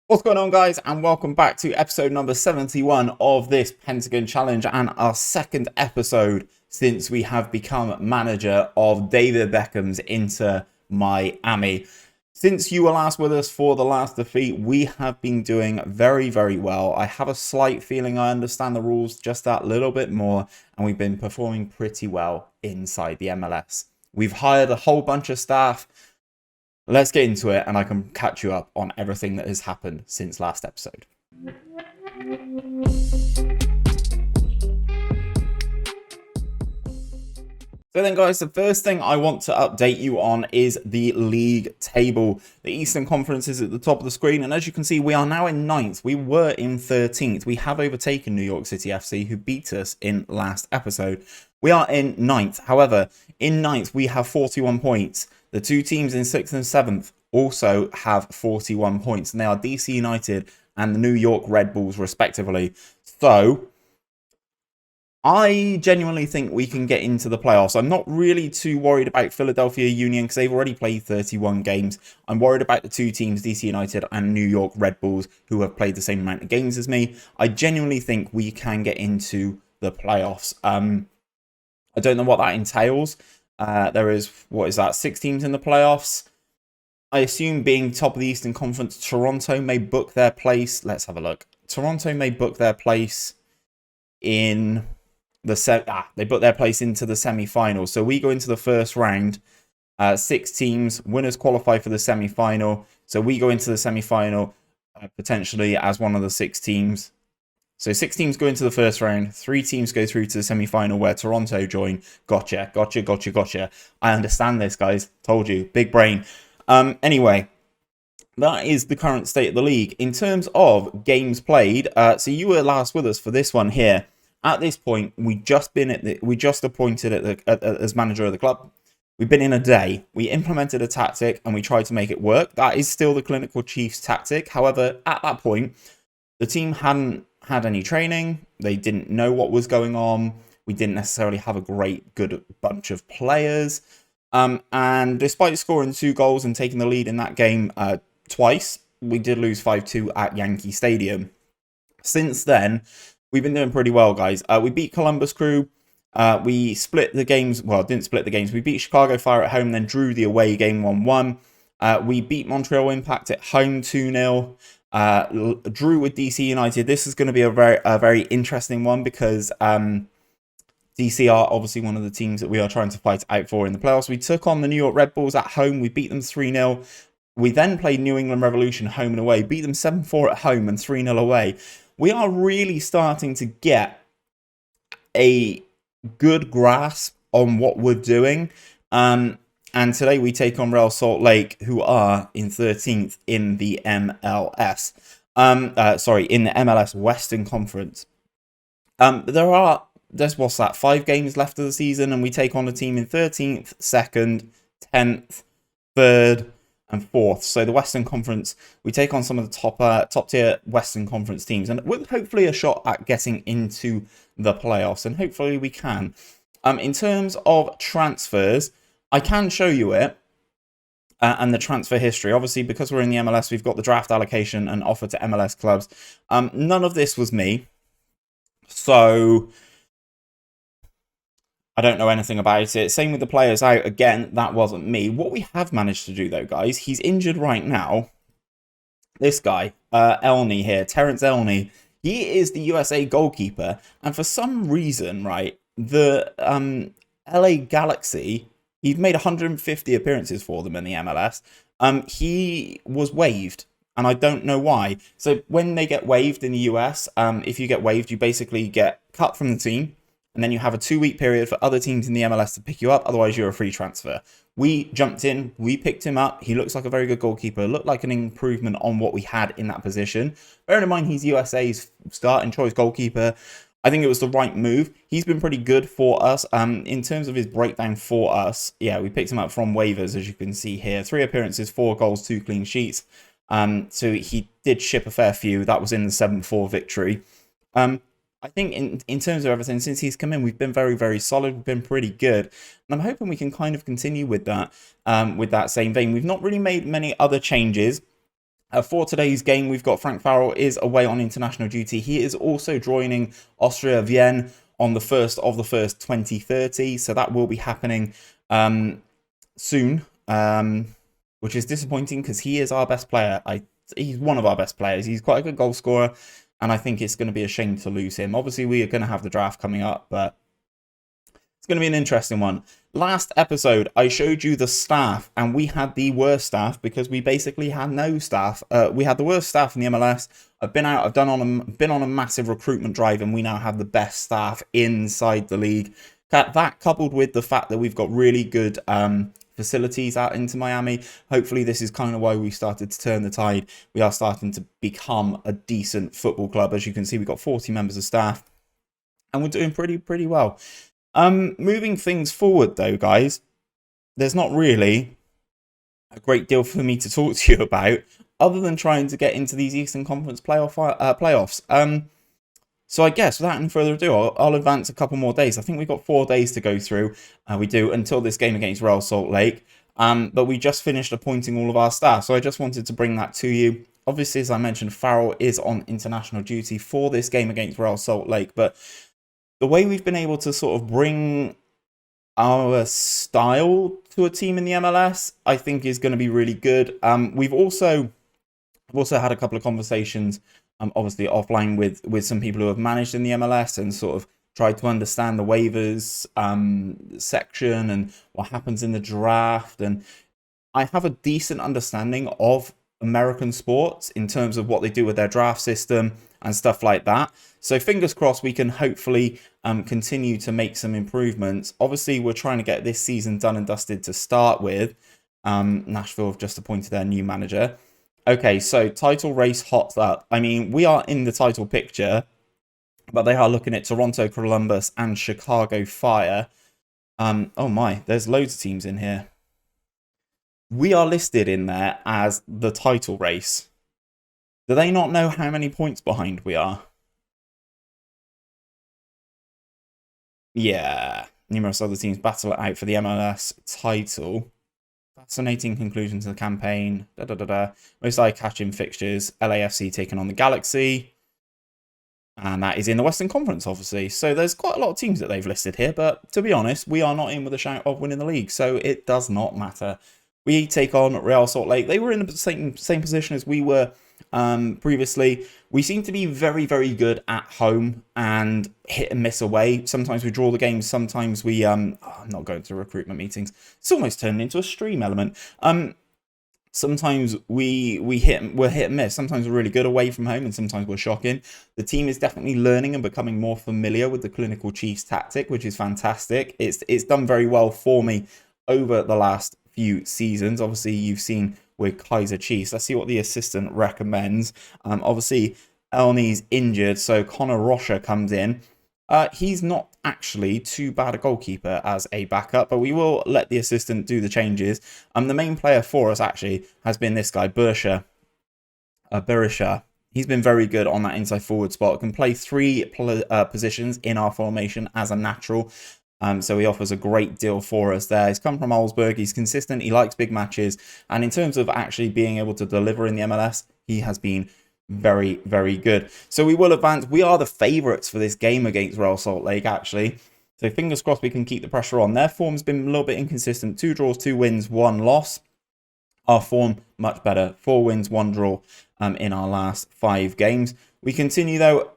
What's going on, guys, and welcome back to episode number 71 of this Pentagon Challenge, and our second episode since we have become manager of David Beckham's Inter Miami. Since you were last with us for the last defeat, we have been doing very, very well. I have a slight feeling I understand the rules just that little bit more, and we've been performing pretty well inside the MLS. We've hired a whole bunch of staff. Let's get into it, and I can catch you up on everything that has happened since last episode. So then, guys, the first thing I want to update you on is the league table. The Eastern Conference is at the top of the screen, and as you can see, we are now in 9th. We were in 13th. We have overtaken New York City FC, who beat us in last episode. We are in 9th. However, in 9th, we have 41 points. The two teams in 6th and 7th also have 41 points, and they are DC United and the New York Red Bulls, respectively. So I genuinely think we can get into the playoffs. I'm not really too worried about Philadelphia Union because they've already played 31 games. I'm worried about the two teams, DC United and New York Red Bulls, who have played the same amount of games as me. I genuinely think we can get into the playoffs. I don't know what that entails. There is, 6 teams in the playoffs. I assume being top of the Eastern Conference, Toronto may book their place. Let's have a look. Toronto may book their place in the they book their place into the semi-final. So we go into the first round. 6 teams, winners qualify for the semi-final. So we go into the semi-final potentially as one of the 6 teams. So 6 teams go into the first round, 3 teams go through to the semi-final where Toronto join. Gotcha. I understand this, guys. Told you. Big brain. Anyway, that is the current state of the league. In terms of games played, so you were last with us for this one here. At this point, we just appointed as manager of the club. We've been in a day. We implemented a tactic and we tried to make it work. That is still the clinical chief's tactic. However, at that point, the team hadn't had any training. They didn't know what was going on. We didn't necessarily have a good bunch of players. And despite scoring 2 goals and taking the lead in that game twice, we did lose 5-2 at Yankee Stadium. Since then, we've been doing pretty well, guys. We beat Columbus Crew. We split the games. Well, didn't split the games. We beat Chicago Fire at home, then drew the away game 1-1. We beat Montreal Impact at home 2-0. Drew with DC United. This is going to be a very interesting one because DC are obviously one of the teams that we are trying to fight out for in the playoffs. We took on the New York Red Bulls at home. We beat them 3-0. We then played New England Revolution home and away. Beat them 7-4 at home and 3-0 away. We are really starting to get a good grasp on what we're doing. And today we take on Real Salt Lake, who are in 13th in the MLS. In the MLS Western Conference. There's 5 games left of the season, and we take on a team in 13th, 2nd, 10th, 3rd, and 4th. So the Western Conference, we take on some of the top tier Western Conference teams, and with hopefully a shot at getting into the playoffs, and hopefully we can. In terms of transfers, I can show you it and the transfer history. Obviously, because we're in the MLS, we've got the draft allocation and offer to MLS clubs. None of this was me, so I don't know anything about it. Same with the players out. Again, that wasn't me. What we have managed to do, though, guys, he's injured right now. This guy, Elney here, Terrence Elney, he is the USA goalkeeper. And for some reason, right, the LA Galaxy, he'd made 150 appearances for them in the MLS. He was waived, and I don't know why. So when they get waived in the US, if you get waived, you basically get cut from the team. And then you have a 2-week period for other teams in the MLS to pick you up. Otherwise, you're a free transfer. We jumped in. We picked him up. He looks like a very good goalkeeper. Looked like an improvement on what we had in that position. Bearing in mind, he's USA's starting choice goalkeeper. I think it was the right move. He's been pretty good for us. In terms of his breakdown for us, yeah, we picked him up from waivers, as you can see here. 3 appearances, 4 goals, 2 clean sheets. So he did ship a fair few. That was in the 7-4 victory. I think in terms of everything, since he's come in, we've been very, very solid. We've been pretty good. And I'm hoping we can kind of continue with that same vein. We've not really made many other changes. For today's game, we've got Frank Farrell is away on international duty. He is also joining Austria Vienna on the 1st of the 1st, 2030. So that will be happening soon, which is disappointing because he is our best player. He's one of our best players. He's quite a good goal scorer, and I think it's going to be a shame to lose him. Obviously, we are going to have the draft coming up, but it's going to be an interesting one. Last episode, I showed you the staff, and we had the worst staff because we basically had no staff. We had the worst staff in the MLS. I've been on a massive recruitment drive, and we now have the best staff inside the league. That coupled with the fact that we've got really good facilities out into Miami, hopefully this is kind of why we started to turn the tide. We are starting to become a decent football club. As you can see, we've got 40 members of staff, and we're doing pretty well. Moving things forward though, guys, there's not really a great deal for me to talk to you about other than trying to get into these Eastern Conference playoffs. So I guess without any further ado, I'll advance a couple more days. I think we've got 4 days to go through. We do until this game against Real Salt Lake. But we just finished appointing all of our staff. So I just wanted to bring that to you. Obviously, as I mentioned, Farrell is on international duty for this game against Real Salt Lake. But the way we've been able to sort of bring our style to a team in the MLS, I think is going to be really good. We've also had a couple of conversations, obviously offline with some people who have managed in the MLS and sort of tried to understand the waivers section and what happens in the draft. And I have a decent understanding of American sports in terms of what they do with their draft system and stuff like that. So fingers crossed we can hopefully continue to make some improvements. Obviously, we're trying to get this season done and dusted to start with. Nashville have just appointed their new manager. Okay, so title race hot up. I mean, we are in the title picture, but they are looking at Toronto, Columbus, and Chicago Fire. Oh my, there's loads of teams in here. We are listed in there as the title race. Do they not know how many points behind we are? Yeah, numerous other teams battle it out for the MLS title. Fascinating conclusion to the campaign. Most eye-catching fixtures. LAFC taking on the Galaxy. And that is in the Western Conference, obviously. So there's quite a lot of teams that they've listed here. But to be honest, we are not in with a shout of winning the league. So it does not matter. We take on Real Salt Lake. They were in the same position as we were previously. We seem to be very good at home and hit and miss away. Sometimes we draw the games. Sometimes we I'm not going to recruitment meetings. It's almost turned into a stream element. Sometimes we're hit and miss. Sometimes we're really good away from home, and sometimes we're shocking. The team is definitely learning and becoming more familiar with the clinical Chiefs tactic, which is fantastic. It's done very well for me over the last few seasons. Obviously, you've seen with Kaiser Chiefs. Let's see what the assistant recommends. Obviously, Elney's injured, so Connor Rocha comes in. He's not actually too bad a goalkeeper as a backup, but we will let the assistant do the changes. The main player for us actually has been this guy, Berisha. He's been very good on that inside forward spot. Can play 3 positions in our formation as a natural. So he offers a great deal for us there. He's come from Olsberg. He's consistent. He likes big matches. And in terms of actually being able to deliver in the MLS, he has been very good. So we will advance. We are the favourites for this game against Real Salt Lake, actually. So fingers crossed we can keep the pressure on. Their form's been a little bit inconsistent. 2 draws, 2 wins, 1 loss. Our form, much better. 4 wins, 1 draw in our last 5 games. We continue, though,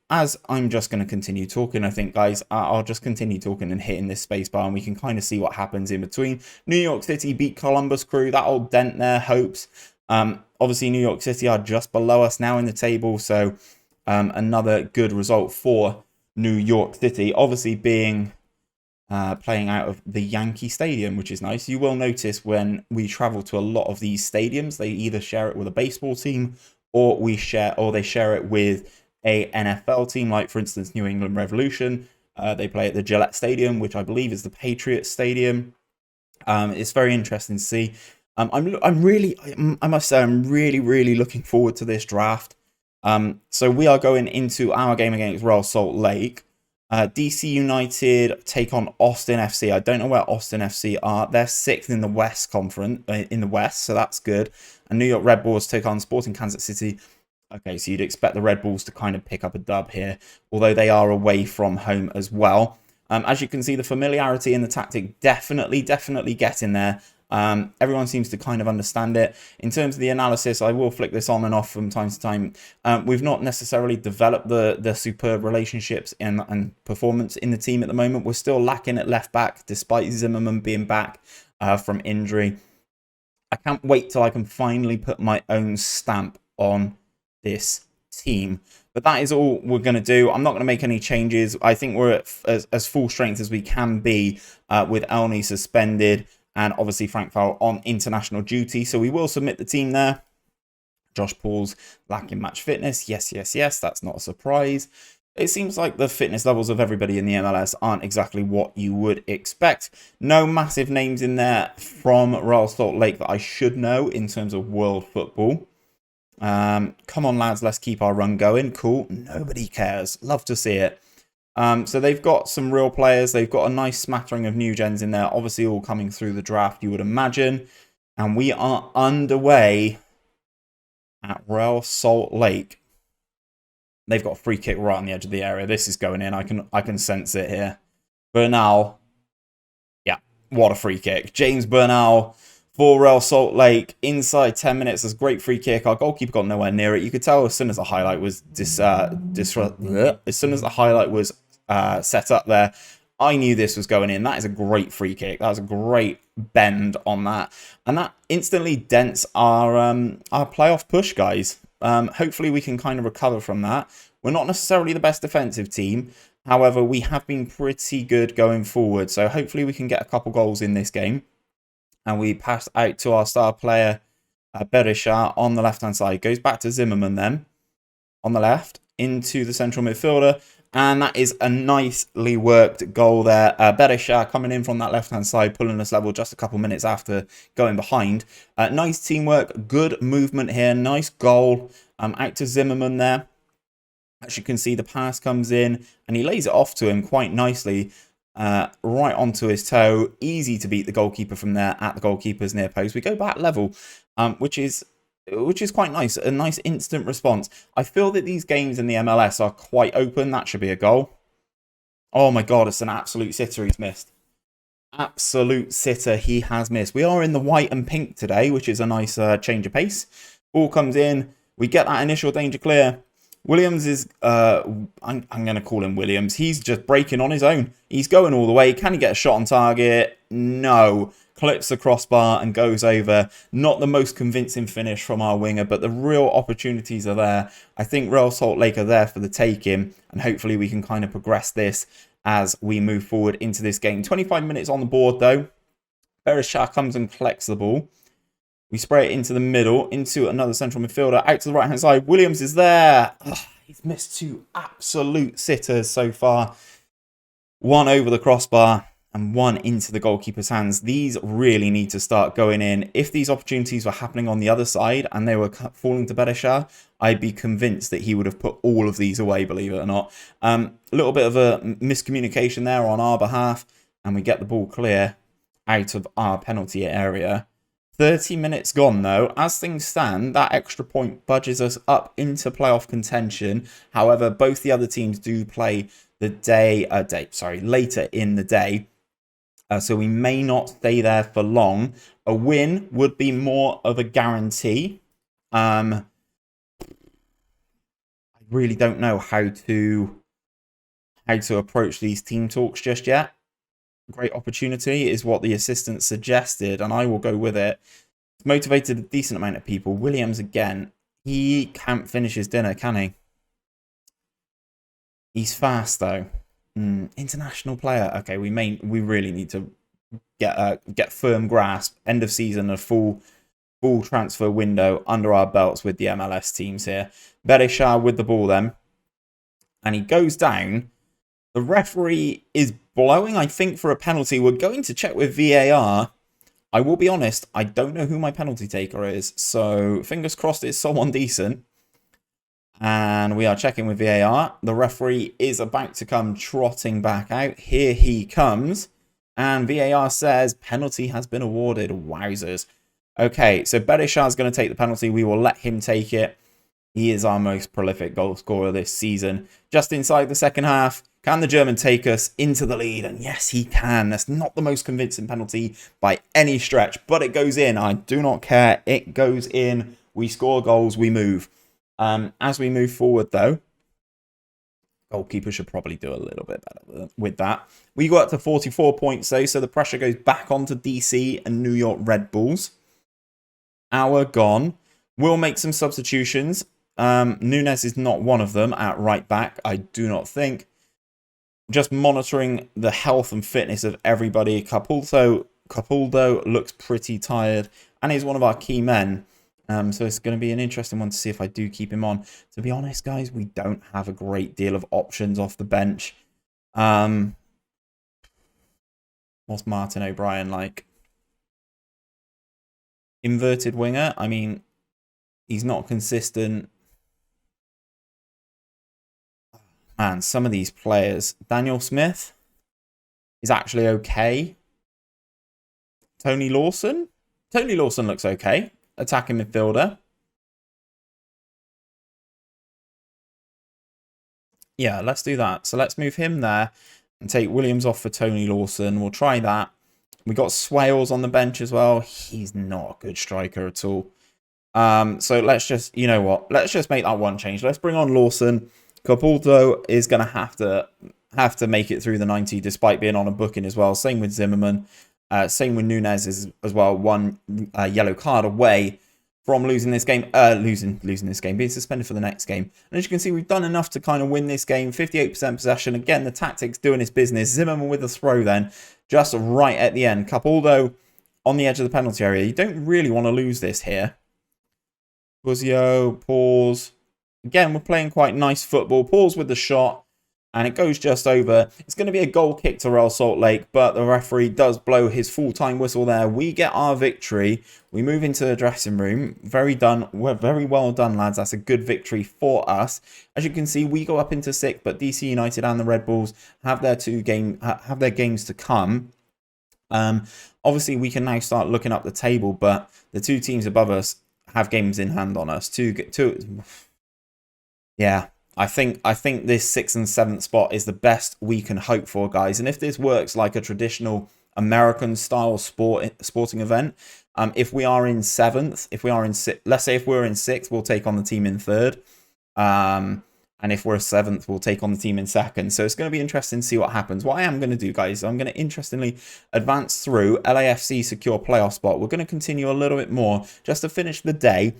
as I'm just going to continue talking, I think, guys, I'll just continue talking and hitting this space bar, and we can kind of see what happens in between. New York City beat Columbus Crew. That'll dent their hopes. Obviously, New York City are just below us now in the table, so another good result for New York City. Obviously, being playing out of the Yankee Stadium, which is nice. You will notice when we travel to a lot of these stadiums, they either share it with a baseball team, or they share it with a NFL team, like for instance New England Revolution. They play at the Gillette Stadium, which I believe is the Patriots Stadium. It's very interesting to see. I must say I'm really looking forward to this draft. So we are going into our game against Real Salt Lake. DC United take on Austin FC. I don't know where Austin FC are. They're 6th in the West Conference, so that's good. and New York Red Bulls take on Sporting Kansas City. Okay, so you'd expect the Red Bulls to kind of pick up a dub here, although they are away from home as well. As you can see, the familiarity and the tactic definitely getting there. Everyone seems to kind of understand it. In terms of the analysis, I will flick this on and off from time to time. We've not necessarily developed the superb relationships and performance in the team at the moment. We're still lacking at left back, despite Zimmerman being back from injury. I can't wait till I can finally put my own stamp on this team. But that is all we're going to do. I'm not going to make any changes. I think we're at as full strength as we can be with Elney suspended and obviously Frank Fowl on international duty. So we will submit the team there. Josh Paul's lacking match fitness. Yes. That's not a surprise. It seems like the fitness levels of everybody in the MLS aren't exactly what you would expect. No massive names in there from Real Salt Lake that I should know in terms of world football. Come on, lads, let's keep our run going. Cool. Nobody cares. Love to see it. So they've got some real players. They've got a nice smattering of new gens in there. Obviously, all coming through the draft, you would imagine. And we are underway at Real Salt Lake. They've got a free kick right on the edge of the area. This is going in. I can sense it here. Bernal. Yeah, what a free kick. James Bernal for Real Salt Lake. Inside 10 minutes. That's a great free kick. Our goalkeeper got nowhere near it. You could tell as soon as the highlight was set up there, I knew this was going in. That is a great free kick. That was a great bend on that. And that instantly dents our playoff push, guys. Hopefully we can kind of recover from that. We're not necessarily the best defensive team. However, we have been pretty good going forward. So hopefully we can get a couple goals in this game. And we pass out to our star player, Berisha, on the left-hand side. Goes back to Zimmerman then, on the left, into the central midfielder. And that is a nicely worked goal there. Berisha coming in from that left-hand side, pulling us level just a couple minutes after going behind. Nice teamwork, good movement here, nice goal. Out to Zimmerman there. As you can see, the pass comes in, and he lays it off to him quite nicely. Right onto his toe. Easy to beat the goalkeeper from there at the goalkeeper's near post. We go back level, which is quite nice. A nice instant response. I feel that these games in the MLS are quite open. That should be a goal. Oh my God, it's an absolute sitter he's missed. Absolute sitter he has missed. We are in the white and pink today, which is a nice change of pace. Ball comes in. We get that initial danger clear. Williams is, I'm going to call him Williams. He's just breaking on his own. He's going all the way. Can he get a shot on target? No. Clips the crossbar and goes over. Not the most convincing finish from our winger, but the real opportunities are there. I think Real Salt Lake are there for the taking, and hopefully we can kind of progress this as we move forward into this game. 25 minutes on the board, though. Berisha comes and collects the ball. We spray it into the middle, into another central midfielder, out to the right-hand side. Williams is there. Ugh, he's missed two absolute sitters so far. One over the crossbar and one into the goalkeeper's hands. These really need to start going in. If these opportunities were happening on the other side and they were falling to Berisha, I'd be convinced that he would have put all of these away, believe it or not. A little bit of a miscommunication there on our behalf, and we get the ball clear out of our penalty area. 30 minutes gone, though. As things stand, that extra point budges us up into playoff contention. However, both the other teams do play the later in the day. So we may not stay there for long. A win would be more of a guarantee. I really don't know how to approach these team talks just yet. Great opportunity is what the assistant suggested, and I will go with it. It's motivated a decent amount of people. Williams again. He can't finish his dinner, can he? He's fast though. International player. Okay, we really need to get firm grasp. End of season, a full transfer window under our belts with the MLS teams here. Berisha with the ball then, and he goes down. The referee is blowing, I think, for a penalty. We're going to check with VAR. I will be honest, I don't know who my penalty taker is. So, fingers crossed it's someone decent. And we are checking with VAR. The referee is about to come trotting back out. Here he comes. And VAR says penalty has been awarded. Wowzers. Okay, so Berishah's going to take the penalty. We will let him take it. He is our most prolific goal scorer this season. Just inside the second half, can the German take us into the lead? And yes, he can. That's not the most convincing penalty by any stretch, but it goes in. I do not care. It goes in. We score goals. We move. As we move forward, though, goalkeeper should probably do a little bit better with that. We go up to 44 points, though, so the pressure goes back onto DC and New York Red Bulls. Hour gone. We'll make some substitutions. Nunes is not one of them at right back, I do not think. Just monitoring the health and fitness of everybody. Capuldo looks pretty tired and he's one of our key men. So it's going to be an interesting one to see if I do keep him on. To be honest, guys, we don't have a great deal of options off the bench. What's Martin O'Brien like? Inverted winger. I mean, he's not consistent. Man, some of these players. Daniel Smith is actually okay. Tony Lawson? Tony Lawson looks okay. Attacking midfielder. Yeah, let's do that. So let's move him there and take Williams off for Tony Lawson. We'll try that. We got Swales on the bench as well. He's not a good striker at all. So let's just, you know what? Let's just make that one change. Let's bring on Lawson. Capuldo is going to have to make it through the 90 despite being on a booking as well. Same with Zimmerman. Same with Nunes as well. One yellow card away from losing this game. Losing this game. Being suspended for the next game. And as you can see, we've done enough to kind of win this game. 58% possession. Again, the tactics doing its business. Zimmerman with a throw then. Just right at the end. Capuldo on the edge of the penalty area. You don't really want to lose this here. Buzio, pause. Again, we're playing quite nice football. Pause with the shot. And it goes just over. It's going to be a goal kick to Real Salt Lake. But the referee does blow his full-time whistle there. We get our victory. We move into the dressing room. Very done. We're very well done, lads. That's a good victory for us. As you can see, we go up into 6th. But DC United and the Red Bulls have their games to come. Obviously, we can now start looking up the table. But the two teams above us have games in hand on us. Yeah, I think this 6th and 7th spot is the best we can hope for, guys. And if this works like a traditional American-style sporting event, if we are in 7th, let's say if we're in 6th, we'll take on the team in 3rd. And if we're 7th, we'll take on the team in 2nd. So it's going to be interesting to see what happens. What I am going to do, guys, I'm going to interestingly advance through LAFC secure playoff spot. We're going to continue a little bit more just to finish the day,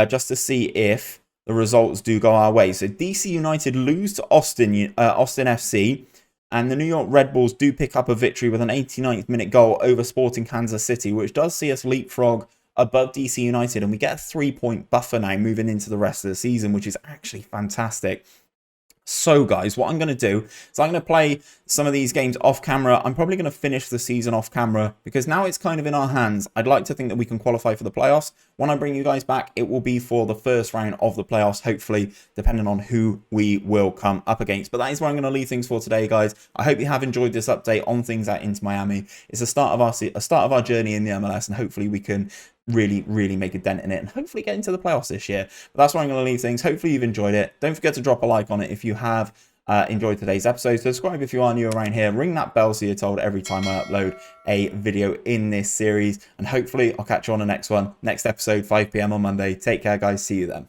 just to see if the results do go our way. So DC United lose to Austin FC, and the New York Red Bulls do pick up a victory with an 89th minute goal over Sporting Kansas City, which does see us leapfrog above DC United, and we get a 3-point buffer now moving into the rest of the season, which is actually fantastic. So guys, what I'm going to do is I'm going to play some of these games off camera. I'm probably going to finish the season off camera because now it's kind of in our hands. I'd like to think that we can qualify for the playoffs. When I bring you guys back, it will be for the first round of the playoffs, hopefully, depending on who we will come up against. But that is where I'm going to leave things for today, guys. I hope you have enjoyed this update on things at Inter Miami. It's a start of our journey in the MLS, and hopefully we can really make a dent in it and hopefully get into the playoffs this year. But that's where I'm going to leave things. Hopefully you've enjoyed it. Don't forget to drop a like on it if you have enjoyed today's episode. Subscribe if you are new around here. Ring that bell so you're told every time I upload a video in this series. And hopefully I'll catch you on the next one. Next episode, 5 PM on Monday. Take care, guys. See you then.